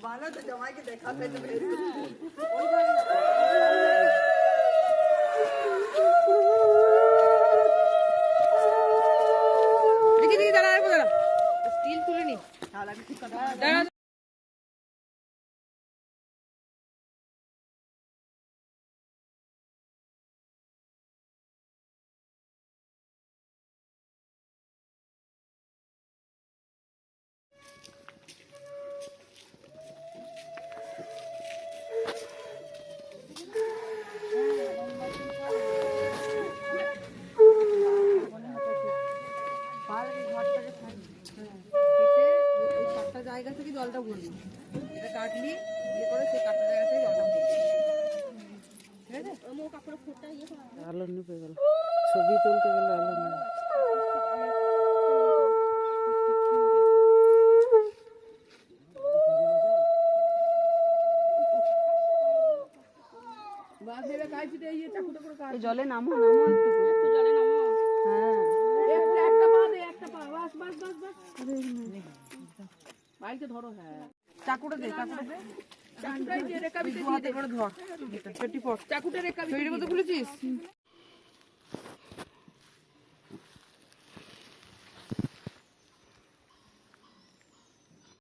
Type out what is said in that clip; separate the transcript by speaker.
Speaker 1: ভালো তো জামাইকে দেখাতে দেখি দেখি দাঁড়া স্টিল তুলে নি দাঁড়া জায়গা থেকে জলটা ভরবি, এটা কাটলি ইয়ে করে সেই কাটা জায়গা থেকে জলটা ভরবি, ঠিক আছে?
Speaker 2: আলো নিভে গেল, ছবি তুলতে গেলে আলো নিভে। জলে নামো নামো একটু জলে নামো। হ্যাঁ একটা পা দে, একটা পা, বাস বাস বাস বাস। বাইকে ধরো। হ্যাঁ
Speaker 1: চাকুটা দে, চাকুটা দে,
Speaker 2: চাকুটাই যে রেখা বিতে
Speaker 1: হাতে করে ধর, পেটি পড়,
Speaker 2: চাকুটা রেখা
Speaker 1: পেটির মতো খুলেছিস।